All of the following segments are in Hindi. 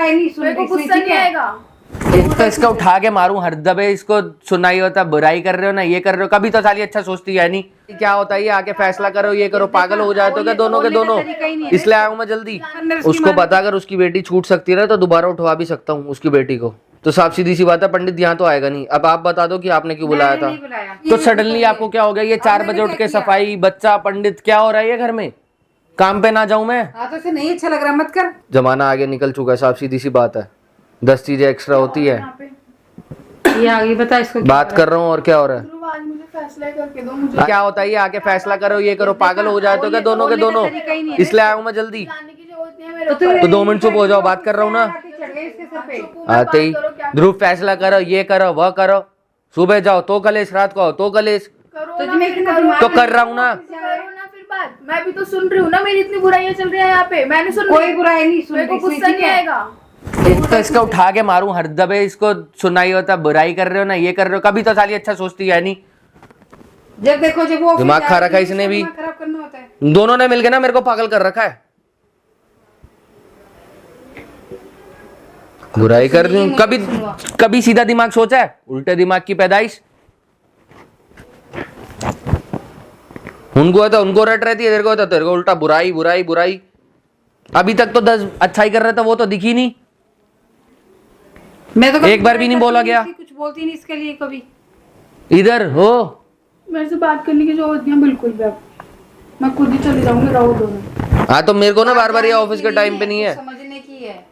बुराई नहीं सुन मेरे को रही, गुस्सा नहीं आएगा। तो इसको उठा के मारूं हर दबे, इसको सुनाई होता बुराई कर रहे हो ना, ये कर रहे हो, कभी तो साली अच्छा सोचती है नहीं। क्या होता है ये आके फैसला करो, ये करो, पागल हो जाए तो क्या दोनों के दोनों। इसलिए आया हूं मैं जल्दी। उसको बता अगर उसकी बेटी छूट सकती है तो दोबारा उठवा भी सकता हूँ उसकी बेटी को। तो साफ सीधी सी बात है, पंडित यहाँ तो आएगा नहीं। अब आप बता दो कि आपने क्यों बुलाया था। तो सडनली आपको क्या हो गया, ये 4 बजे उठ के सफाई, बच्चा, पंडित, क्या हो रहा है ये घर में? काम पे ना जाऊं मैं? हाथों से नहीं अच्छा लग रहा, मत कर। जमाना आगे निकल चुका है, साफ सीधी सी बात है। 10 चीजें एक्स्ट्रा होती है। ये आगे बता इसको। बात कर रहा हूँ और क्या हो रहा है? आज मुझे फैसला करके दो, मुझे क्या होता है ये आके फैसला करो, ये करो, पागल हो जाए तो क्या दोनों के दोनों। इसलिए आया हूं मैं जल्दी। जाने की जरूरत नहीं है मेरे ऊपर। तो 2 मिनट चुप हो जाओ, बात कर रहा हूँ ना। आते ही ध्रुव फैसला करो, ये करो, वह करो। सुबह जाओ तो कलेश, रात को आओ तो कलेश। करो ना, तो कर रहा हूँ ना। करो ना फिर बात। मैं भी तो सुन रही हूँ ना, मेरी इतनी बुराइयां चल रही है यहाँ पे, मैंने सुन कोई बुराई नहीं सुन मेरे को रही, गुस्सा नहीं आएगा। तो इसको उठा के मारूं हर दबे, इसको सुनाई होता बुराई कर रहे हो ना, ये कर रहे हो, कभी तो साली अच्छा सोचती है नहीं। जब देखो जब वो दिमाग खा रखा है इसने भी। दिमाग खराब करना होता है। दोनों ने मिलकर ना मेरे को पागल कर रखा है। बुराई कर रही हूँ, कभी सीधा दिमाग सोचा है? उल्टे दिमाग की पैदाइश। उनको है तो उनको रट रहती है, तेरे को है तो तेरे को उल्टा बुराई बुराई बुराई। अभी तक तो 10 अच्छाई कर रहा था, वो तो दिखी नहीं। मैं तो एक बार भी नहीं बोला गया। कुछ बोलती नहीं इसके लिए कभी। इधर हो, मेरे से बात करने की जरूरत नहीं है बिल्कुल भी। अब मैं खुद ही चली जाऊंगी, रहो दोनों। हाँ तो मेरे को ना बार बार ये ऑफिस के टाइम पे नहीं है। समझने की है।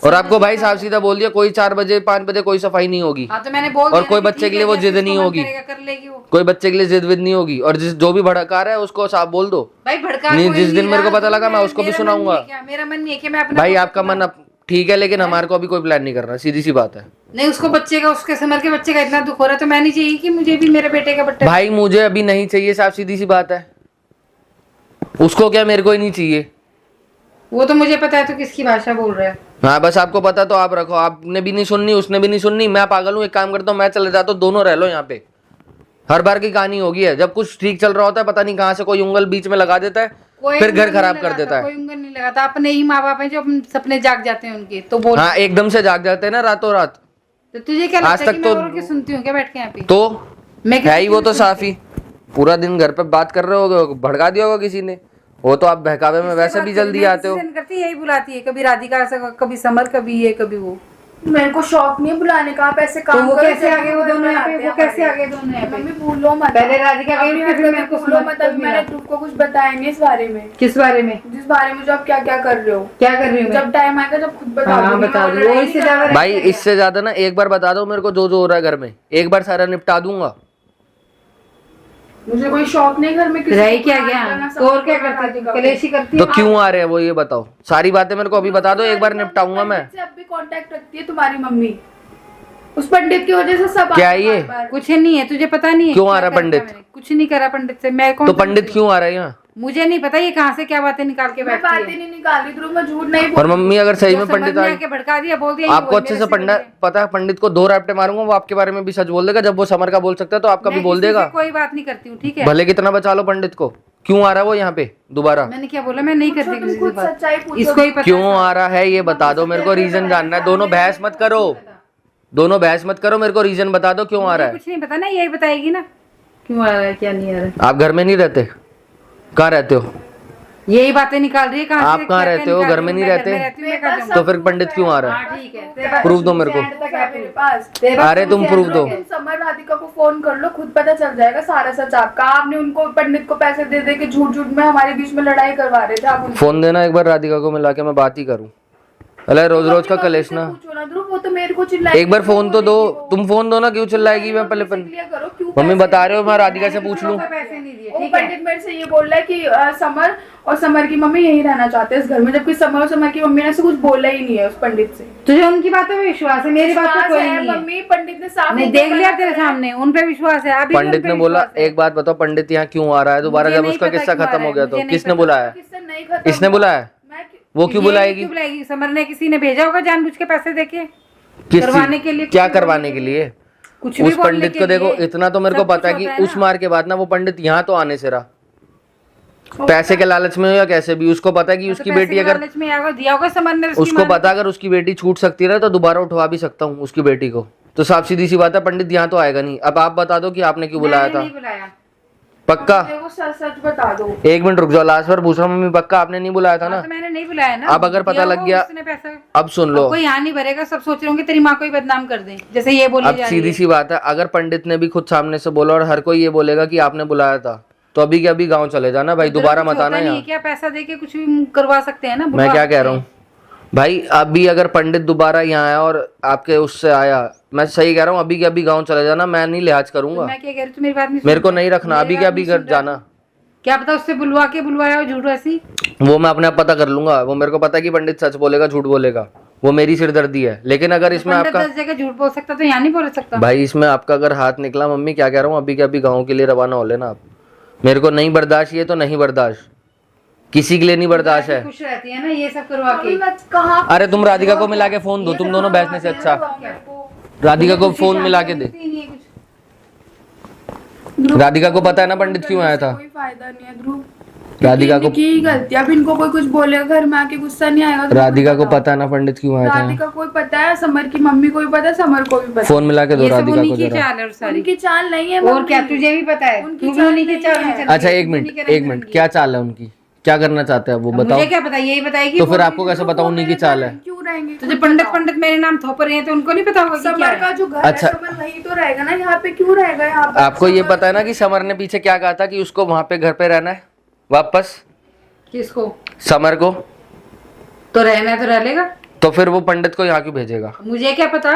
और आपको भाई साफ सीधा बोल दिया, कोई 4 बजे 5 बजे कोई सफाई नहीं होगी। हाँ तो मैंने बोल और दिया कोई ना कि बच्चे ठीक के लिए है, वो जैसे जिद नहीं इसको मन होगी। करेगा, कर लेगी वो। कोई बच्चे के लिए जिद विद नहीं होगी। और जो भी भड़का रहा है उसको साफ बोल दो। भाई भड़का नहीं, कोई जिस दिन मेरे को रहा, पता लगा मैं उसको भी मेरा मन सुनाऊंगा। नहीं है क्या? मेरा मन नहीं है कि मैं अपना भाई आपका मन ठीक है, लेकिन हमारे को अभी कोई प्लान नहीं करना, सीधी सी बात है। नहीं, उसको बच्चे का, उसके समर के बच्चे का इतना दुख हो रहा है तो मैं नहीं चाहिए कि मुझे भी मेरे बेटे का बट्टा। भाई मुझे अभी नहीं चाहिए, साफ सीधी सी बात है। उसको क्या, मेरे को ही नहीं चाहिए। वो तो मुझे पता है तो किसकी भाषा बोल रहा है। हाँ बस आपको पता तो आप रखो, आपने भी नहीं सुननी, उसने भी नहीं सुननी। मैं पागल हूँ, एक काम करता हूँ, मैं चले जाता हूँ, दोनों रह लो यहाँ पे। हर बार की कहानी होगी है, जब कुछ ठीक चल रहा होता है पता नहीं कहाँ से कोई उंगल बीच में लगा देता है, फिर घर खराब कर देता है। कोई उंगल नहीं लगाता, अपने ही माँ बाप है जो अपने सपने जाग जाते हैं उनके, तो बोल। हाँ एकदम से जाग जाते हैं ना रातों रात। तो तुझे क्या आज लगता है तक कि तो मैं औरों की सुनती हूँ क्या बैठ के यहाँ पे? तो मैं है ही वो तो साफ ही। पूरा दिन घर पे बात कर रहे हो, भड़का दिया होगा किसी ने। वो तो आप बहकावे में वैसे भी जल्दी आते हो। करती यही बुलाती है, कभी राधिका से, कभी समर, कभी ये कभी वो। मेरे को शौक नहीं है बुलाने का, आप ऐसे तो काम वो करो। कैसे आगे वो दोनों यहाँ पे? वो कैसे आगे दोनों यहाँ पे? मम्मी भूलो मत। पहले राधिका गई थी, फिर मेरे को भूलो मत। अभी मैंने ध्रुव को कुछ बताया नहीं इस बारे में। किस बारे में? जिस बारे में जो आप क्या क्या कर रहे हो। क्या कर रही हूँ? जब टाइम आएगा जब खुद बता हाँ, दूंगी। बता मैं दो। लड़ाई इससे नहीं ज्यादा करना। भाई इससे ज्यादा ना एक बार बता दो मेरे को, जो हो रहा है घर में, एक बार सारा निपटा दूंगा। मुझे कोई शौक नहीं घर में किसी रही को क्या बुलाने गया का, ना तो और क्या सबको करती बुलाने का। कलेश ही करती तो है। क्यों आ रहे हैं वो ये बताओ, सारी बातें मेरे को अभी बता दो, एक बार निपटाऊंगा मैं। पंडित से अब भी कांटेक्ट रखती है तुम्हारी मम्मी। उस पंडित की वजह से सब क्या आते ये? बार-बार। कुछ नहीं है, तुझे पता नहीं है क्यों क्या आ रहा करा पंडित? मैंने? कुछ नहीं करा पंडित से। मैं कौन तो पंडित क्यों आ रहा है यहाँ? मुझे नहीं पता ये कहाँ से क्या बातें निकाल के मैं बैठती बातें है। नहीं निकाली ध्रुव, मैं झूठ नहीं और बोल। मम्मी अगर सही जो में समझ पंडित में आए, आके भड़का दिया, बोल दिया ये आपको वही अच्छे मेरे से पता है पंडित को 2 रैप्टे मारूंगा, वो आपके बारे में भी सच बोल देगा। जब वो समर का बोल सकता है तो आपका भी मैं बोल किसी से देगा। कोई बात नहीं करती हूँ, ठीक है? भले कितना बचा लो पंडित को। क्यों आ रहा है वो यहाँ पे दोबारा? मैंने क्या बोला? मैं नहीं करती तुम किसी से खुद बात। सच्चाई पूछो। इसको ही पता क्यों है। आ रहा है ये बता दो मेरे को, रीजन जानना है। दोनों बहस मत करो, दोनों बहस मत करो, मेरे को रीजन बता दो क्यों आ रहा है। कुछ नहीं पता ना, यही बताएगी ना क्यों आ रहा है क्या नहीं आ रहा है। आप घर में नहीं रहते? कहाँ रहते हो? यही बातें निकाल रही है। कहाँ आप से कहाँ क्या रहते हो? निकाल घर रही में हूँ? नहीं मैं रहते? घर में रहती हूँ, मैं कहाँ जाऊँ? तो फिर पंडित क्यों आ रहा है? हाँ, ठीक है। तेरे पास प्रूफ दो मेरे को। एंड तक है मेरे पास। अरे तुम प्रूफ दो। तुम समर राधिका को फोन कर लो, खुद पता चल जाएगा सारा सच आपका। आपने उनको पंडित को पैसे दे दे के झूठ झूठ में हमारे बीच में लड़ाई करवा रहे थे आप उनसे। फोन देना एक बार राधिका को, मिला के मैं बात ही करूँ। अरे रोज रोज का कलेश ना। पूछो ना ध्रुव, वो तो मेरे को चिल्लाएगी। एक बार फोन तो दो, तुम फोन दो ना, क्यों चिल्लाएगी? मैं पहले क्लियर करो क्यों मम्मी पैसे बता रहे हो, मैं राधिका से पूछ लूं। पैसे नहीं दिए, वो ठीक है? पंडित मेरे से ये बोल रहा है कि समर और समर की मम्मी यही रहना चाहते हैं इस घर में, जबकि समर और समर की मम्मी ने ऐसे कुछ बोला ही नहीं है उस पंडित से। तुझे उनकी बातों में विश्वास है, मेरी बात पे कोई नहीं है। मम्मी पंडित ने साफ नहीं, देख लिया तेरे सामने, उन पे विश्वास है। अभी भी उन पंडित पे ने बोला, विश्वास है। एक बात बताओ, पंडित यहाँ क्यों आ रहा है दोबारा? मुझे जब नहीं उसका पता किस्सा क्यों आ खत्म रहा हो है, गया मुझे तो नहीं किसने पता। बुलाया? किससे नहीं खत्म किसने हुआ। बुलाया? मैं वो क्यों ये बुलाएगी? क्यों बुलाएगी? समर ने किसी ने भेजा होगा जानबूझ के पैसे देके किस करवाने के लिए। क्या करवाने के लिए? कुछ भी उस बोलने पंडित के को देखो, लिए। इतना तो मेरे को सब कुछ पता है कि होता है उस ना। मार के बाद ना वो पंडित यहाँ तो आने से रहा। पैसे के लालच में हो या कैसे भी, उसको पता है कि उसकी बेटी अगर लालच में आगे दिया होगा समर ने उसकी उसको माँ ने। पता अगर उसकी बेटी छूट सकती है ना तो दोबारा उठवा भी सकता हूँ उसकी बेटी को। तो साफ सीधी सी बात है, पंडित यहाँ तो आएगा नहीं। अब आप बता दो कि आपने क्यों बुलाया मैंने था। नहीं बुलाया। पक्का? मेरे को सच सच बता दो। एक मिनट रुक जाओ, लास्ट बार पूछ रहा हूँ मम्मी, पक्का आपने नहीं बुलाया था ना? तो मैंने नहीं बुलाया ना। अब अगर पता दिया लग होगा गया, उसने पैसा। अब सुन लो, अब कोई यहाँ नहीं भरेगा, सब सोच रहे होंगे तेरी माँ को ही बदनाम कर दें, जैसे ये बोली अब जा रही सीधी है। सी बात है, अगर पंडित ने भी खुद सामने से बोला और हर कोई ये बोलेगा कि आपने बुलाया था, तो अभी के अभी गाँव चले जाना भाई, दोबारा कुछ मत आना होता नहीं है यहाँ। क्या, पैसा दे के कुछ भी करवा सकते हैं ना। मैं बुलवा क्या सकते कह रहा हैं। हूँ भाई, अभी अगर पंडित दोबारा यहाँ आया और आपके उससे आया, मैं सही कह रहा हूँ, अभी के अभी गाँव चले जाना, मैं नहीं लिहाज करूंगा। मैं क्या कह रही हूँ, तू मेरी बात नहीं मेरे को सुन रहा। नहीं रखना, अभी मेरी के बात अभी नहीं घर सुन रहा। जाना। क्या पता उससे बुलवा के बुलवाया हो झूठ ऐसी। वो मैं अपने आप पता कर लूंगा, वो मेरे को पता है कि पंडित सच बोलेगा झूठ बोलेगा, वो मेरी सिरदर्दी है। लेकिन अगर इसमें पंडित आपका 10 जगह झूठ बोल सकता तो यहाँ नहीं बोल सकता। भाई, इसमें आपका अगर हाथ निकला, मम्मी क्या कह रहा हूँ, अभी के अभी गाँव के लिए रवाना हो लेना आप। मेरे को नहीं बर्दाश्त, ये तो नहीं बर्दाश्त, किसी के लिए नहीं बर्दाश्त है। खुश रहती है ना ये सब करवा के। कहाँ अरे तुम राधिका को मिला के फोन दो, तुम दोनों बैठने से अच्छा राधिका को फोन मिला के दे। राधिका को पता है ना पंडित क्यों आया था। कोई फायदा नहीं है ध्रुव, राधिका को की गलती। अब इनको कोई कुछ बोलेगा घर में आके गुस्सा नहीं आएगा? तो राधिका को पता है ना पंडित क्यों आया था। राधिका को पता है, समर की मम्मी को भी पता है, समर को भी पता है। फोन मिला के दो ये सब राधिका उन्हीं को की जरा। चाल है और सारी। उनकी चाल नहीं है और मम्मी। क्या तुझे भी पता है, उनकी तू भी चाल उन्हीं की नहीं चाल में है। चल रही अच्छा है, एक तू मिनट, उन्हीं के एक रंग मिनट, रंगी क्या चाल है उनकी, क्या करना चाहते हैं वो है। बताओ। मुझे क्या पता, यही बताएगी। तो फिर आपको कैसे पता उन्हीं की चाल है। क्यों रहेंगे? तुझे पंडित पंडित मेरे नाम थोप रहे हैं तो उनको नहीं पता होगा कि क्या समर है। का जो घर अच्छा। है, समर वहीं तो रहेगा ना, यहाँ पे क्यों रहेगा? यहाँ पे आपको ये पता है ना कि समर ने पीछे क्या कहा था कि उसको वहां पे घर पे रहना है वापस, किसको? समर को। तो रहना है तो रह लेगा, तो फिर वो पंडित को यहाँ क्यों भेजेगा? मुझे क्या पता।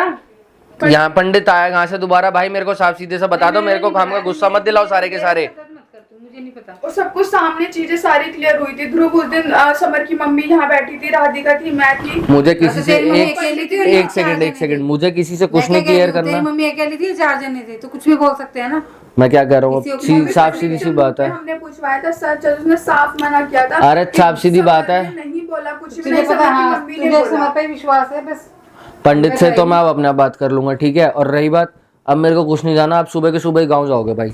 यहाँ पंडित आएगा यहाँ से दोबारा। भाई मेरे को साफ सीधे से बता दो, मेरे को काम का गुस्सा मत दिलाओ सारे के सारे। मत कर तू, मुझे नहीं पता। और सब कुछ सामने चीजें सारी क्लियर हुई थी ध्रुव। उस दिन समर की मम्मी यहाँ बैठी थी, राधिका थी, मैं थी। मुझे किसी से तेरी मम्मी एक अकेली थी और एक यहाँ सेकंड, एक चार जने सेकंड, थे। मुझे किसी से कुछ मैं नहीं क्या कह रही क्लियर हूँ, तेरी करना। मम्मी अकेली थी, 4 जने थे, तो कुछ भी बोल सकते हैं ना। मैं क्या कह रहा हूँ, किसी को भी साफ सीधी सी बात है। हमने पूछवाया था सच, उसने साफ मना किया था। अरे साफ सीधी बात है। समर ने नहीं बोला कुछ भी, तुझे नहीं पता, समर की हाँ मम्मी ने तुझे बोला। समर पे विश्वास है बस। पंडित से तो मैं अब अपना बात कर लूंगा, ठीक है। और रही बात, अब मेरे को कुछ नहीं जाना, आप सुबह के सुबह ही गाँव जाओगे भाई,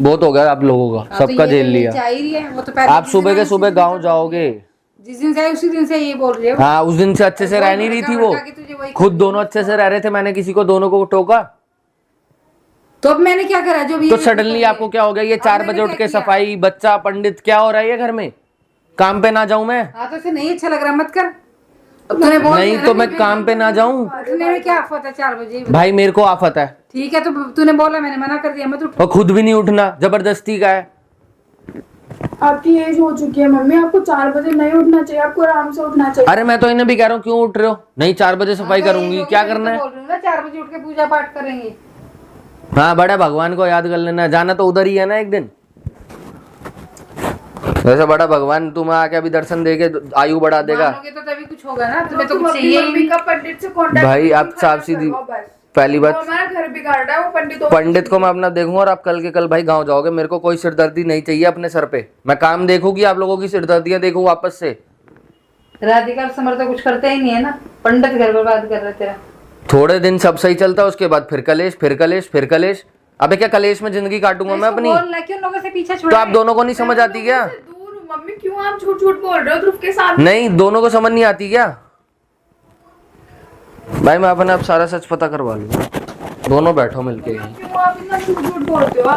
बहुत हो गया आप लोगों का, हाँ, तो सबका ये झेल तो लिया। चाह ही रही है, वो तो पहले आप जिस सुबह दिन के आई, सुबह उसी दिन गाँव से जाओगे। जिस दिन से आई उसी दिन से ये बोल रही हो। हाँ, उस दिन से अच्छे से रह नहीं रही थी वो, भड़का के तुझे वही खुद दोनों अच्छे से रह रहे थे, मैंने किसी को दोनों को टोका? तो अब मैंने क्या करा, जो भी तो सडनली आपको क्या हो गया, ये 4 मैंने बजे उठ क्या के किया? सफाई, बच्चा, पंडित, क्या हो रहा है ये घर में? काम पे ना जाऊं मैं? हाँ तो से नहीं अच्छा लग रहा, मत कर। अब तूने बोल नहीं दिया तो ना, मैं काम पे ना जाऊं? उठने में क्या आफत है 4 बजे? भाई मेरे को आफत है। ठीक है, तो तूने बोला, मैंने मना कर दिया, मत उठ। और खुद भी नहीं उठना, जबरदस्ती का है। आपकी एज हो चुकी है मम्मी, आपको 4 बजे नहीं उठना चाहिए, आपको आराम से उठना चाहिए। अरे मैं तो इन्हें भी कह रहा हूँ, क्यों उठ रहे हो? नहीं 4 बजे सफाई करूंगी, क्या करना है? बोल रही हूँ ना, 4 बजे उठ के पूजा पाठ करेंगे। हाँ, बड़े भगवान को याद कर लेना, जाना तो उधर ही है ना एक दिन। वैसे बड़ा भगवान तुम्हें आके अभी दर्शन दे के आयु बढ़ा देगा। मानोगे तो तभी कुछ होगा ना, तुम्हें तो तुम कुछ अपनी चाहिए ही मम्मी नहीं। का पंडित से कॉन्टेक्ट भाई आप साफ सीधी, पहली वो बात, हमारा घर बिगाड़ रहा है वो पंडितों। पंडित को मैं अपना देखूंगा और आप कल के कल भाई गांव जाओगे। मेरे को कोई सिरदर्दी नहीं चाहिए अपने सर पे। मैं काम देखूंगी, आप लोगों की सिरदर्दियां देखूं वापस से। राधिका और समर तो कुछ करते ही नहीं है ना, पंडित घर बर्बाद कर रहे तेरा। थोड़े दिन सब सही चलता है, उसके बाद फिर कलेश, फिर कलेश, फिर कलेश। अबे क्या कलेश में जिंदगी काटूंगा मैं अपनी? बोलना क्यों लोगों से पीछे तो छोड़ा? आप दोनों को नहीं समझ आती क्या? दूर हूँ मम्मी, क्यों आप झूठ झूठ बोल रहे हो ध्रुव के साथ? नहीं, दोनों को समझ नहीं आती क्या? भाई मैं अपने आप सारा सच पता करवा लूंगा, दोनों बैठो मिलके। क्यों आप इतना झूठ झूठ बोलते हो?